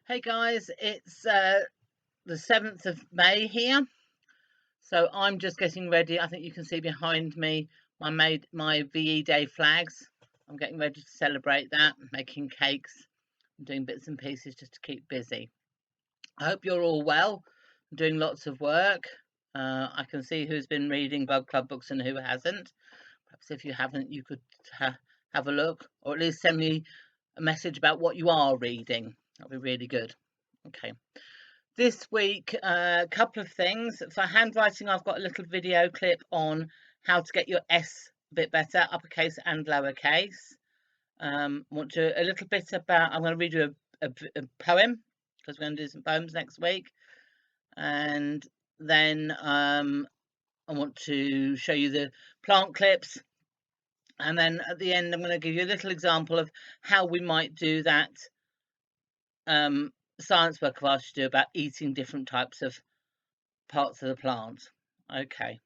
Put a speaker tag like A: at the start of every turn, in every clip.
A: Hey guys, it's the 7th of May here. So I'm just getting ready. I think you can see behind me my VE Day flags. I'm getting ready to celebrate that, making cakes, and doing bits and pieces just to keep busy. I hope you're all well, doing lots of work. I can see who's been reading Bug Club books and who hasn't. Perhaps if you haven't, you could have a look, or at least send me a message about what you are reading. That'll be really good. Okay. This week, a couple of things. For handwriting, I've got a little video clip on how to get your S a bit better, uppercase and lowercase. Want to a little bit about. I'm going to read you a poem because we're going to do some poems next week, and then I want to show you the plant clips, and then at the end, I'm going to give you a little example of how we might do that. Science work I've asked you to do about eating different types of parts of the plant. Okay.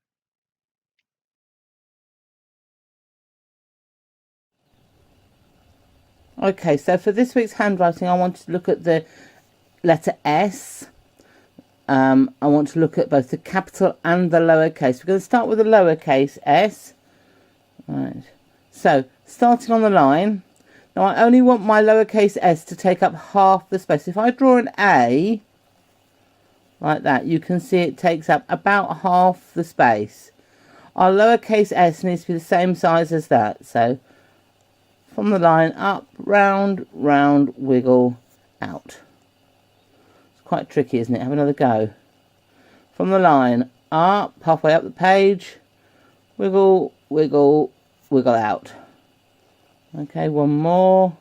A: Okay, so for this week's handwriting, I want to look at the letter S. I want to look at both the capital and the lowercase. We're going to start with the lowercase s. Right. So, starting on the line. Now, I only want my lowercase s to take up half the space. If I draw an A, like that, you can see it takes up about half the space. Our lowercase s needs to be the same size as that. So, from the line up, round, round, wiggle, out. It's quite tricky, isn't it? Have another go. From the line up, halfway up the page, wiggle, wiggle, wiggle out. Okay, one more.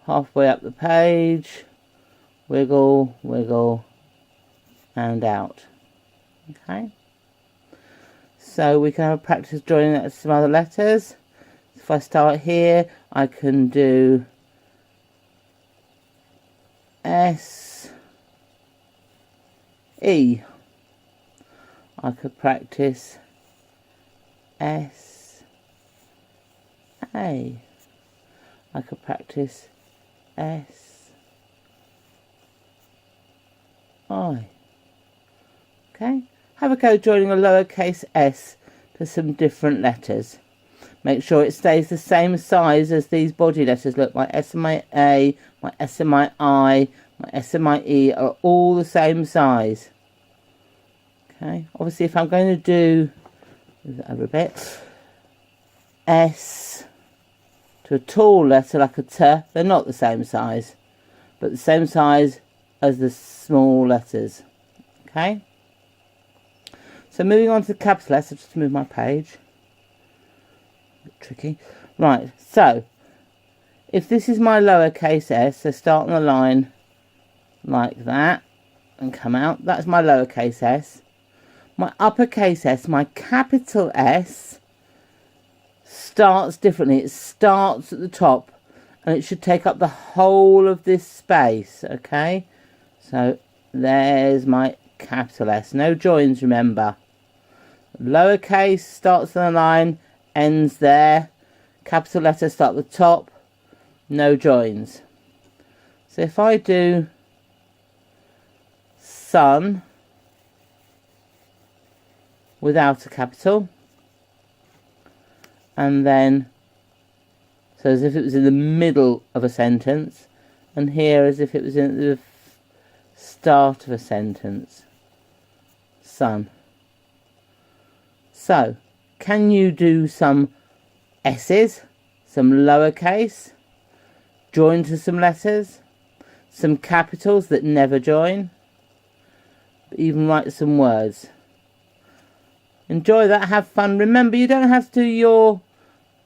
A: Halfway up the page, wiggle, wiggle, and out. Okay. So we can have a practice joining that to some other letters. If I start here, I can do S, E. I could practice S, A. I could practice S, I. Okay, have a go joining a lowercase s to some different letters. Make sure it stays the same size as these body letters. Look, my S and my A, my S and my I, my S and my E are all the same size. Okay, obviously if I'm going to do, move that over a bit, S to a tall letter like a T, they're not the same size, but the same size as the small letters. Okay, so moving on to the capital S, I'll just move my page. A bit tricky. Right, so if this is my lowercase s, so start on the line like that and come out, that's my lowercase s. My uppercase S, my capital S, starts differently. It starts at the top and it should take up the whole of this space. Okay, so there's my capital S. No joins, remember. Lowercase starts on the line, ends there. Capital letters start at the top, no joins. So if I do sun without a capital, and then so as if it was in the middle of a sentence, and here as if it was in the start of a sentence, sun. So can you do some S's, some lowercase, join to some letters, some capitals that never join, even write some words? Enjoy that, have fun. Remember, you don't have to do your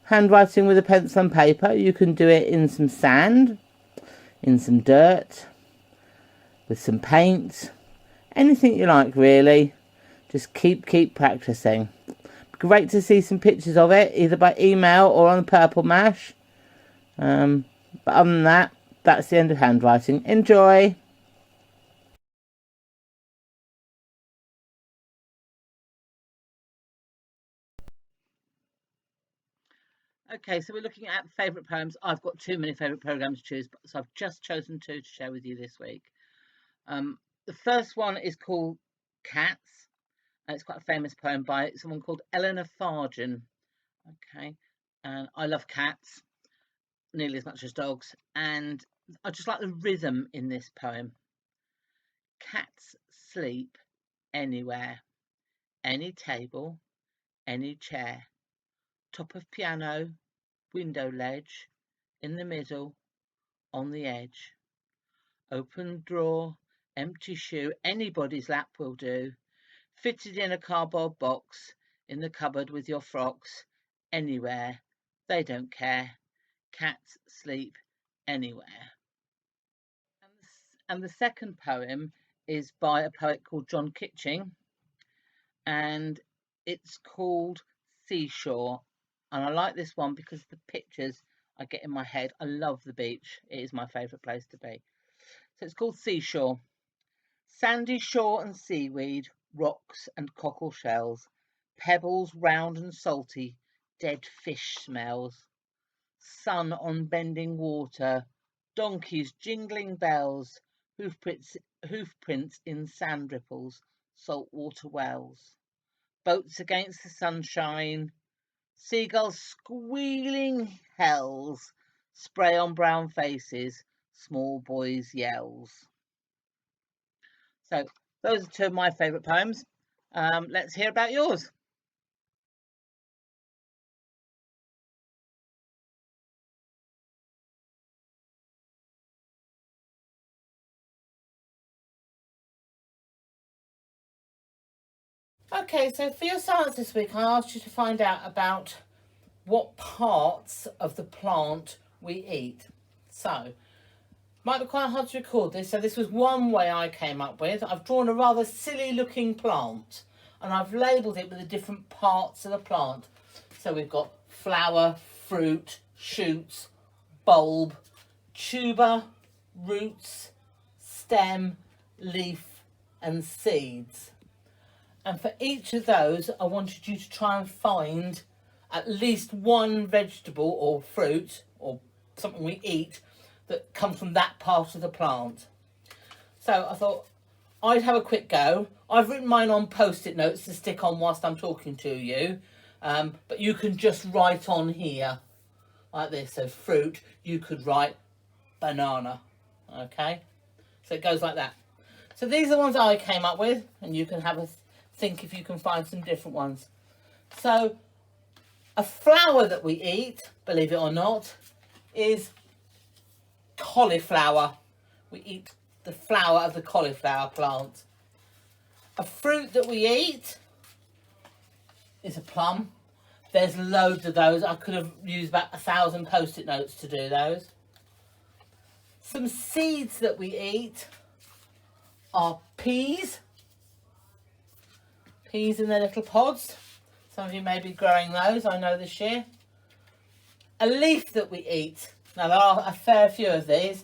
A: handwriting with a pencil and paper. You can do it in some sand, in some dirt, with some paint, anything you like really. Just keep practicing. Great to see some pictures of it, either by email or on the Purple Mash. But other than that, that's the end of handwriting. Enjoy! Okay, so we're looking at favourite poems. I've got too many favourite programmes to choose, so I've just chosen two to share with you this week. The first one is called Cats, and it's quite a famous poem by someone called Eleanor Fargen. Okay, and I love cats nearly as much as dogs, and I just like the rhythm in this poem. Cats sleep anywhere, any table, any chair, top of piano, window ledge, in the middle, on the edge. Open drawer, empty shoe, anybody's lap will do. Fitted in a cardboard box, in the cupboard with your frocks, anywhere, they don't care. Cats sleep anywhere. And the second poem is by a poet called John Kitching, and it's called Seashore. And I like this one because the pictures I get in my head. I love the beach. It is my favourite place to be. So it's called Seashore. Sandy shore and seaweed, rocks and cockle shells, pebbles round and salty, dead fish smells. Sun on bending water, donkeys jingling bells, hoofprints in sand ripples, saltwater wells. Boats against the sunshine, seagulls squealing hells, spray on brown faces, small boys' yells. So those are two of my favourite poems. Let's hear about yours. Okay, so for your science this week, I asked you to find out about what parts of the plant we eat. So, might be quite hard to record this, so this was one way I came up with. I've drawn a rather silly looking plant, and I've labelled it with the different parts of the plant. So we've got flower, fruit, shoots, bulb, tuber, roots, stem, leaf, and seeds. And for each of those, I wanted you to try and find at least one vegetable or fruit or something we eat that comes from that part of the plant. So I thought I'd have a quick go. I've written mine on post-it notes to stick on whilst I'm talking to you. But you can just write on here like this. So fruit, you could write banana. Okay? So it goes like that. So these are the ones I came up with, and you can have a think if you can find some different ones. So a flower that we eat, believe it or not, is cauliflower. We eat the flower of the cauliflower plant. A fruit that we eat is a plum. There's loads of those. I could have used about 1,000 post-it notes to do those. Some seeds that we eat are peas. Peas in their little pods. Some of you may be growing those, I know this year. A leaf that we eat. Now there are a fair few of these.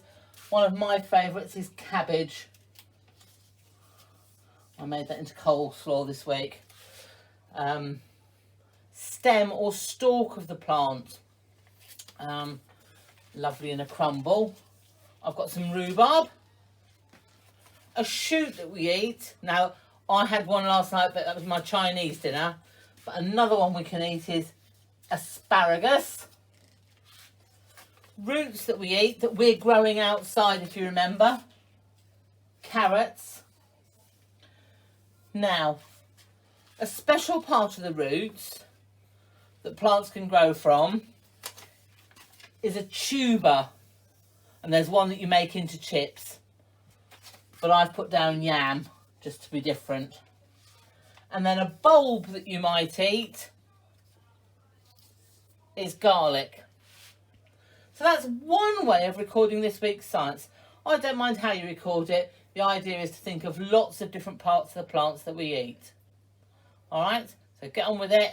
A: One of my favourites is cabbage. I made that into coleslaw this week. Stem or stalk of the plant. Lovely in a crumble. I've got some rhubarb. A shoot that we eat. Now, I had one last night, but that was my Chinese dinner. But another one we can eat is asparagus. Roots that we eat, that we're growing outside, if you remember. Carrots. Now, a special part of the roots that plants can grow from is a tuber. And there's one that you make into chips. But I've put down yam, just to be different. And then a bulb that you might eat is garlic. So that's one way of recording this week's science. I don't mind how you record it. The idea is to think of lots of different parts of the plants that we eat. All right, so get on with it.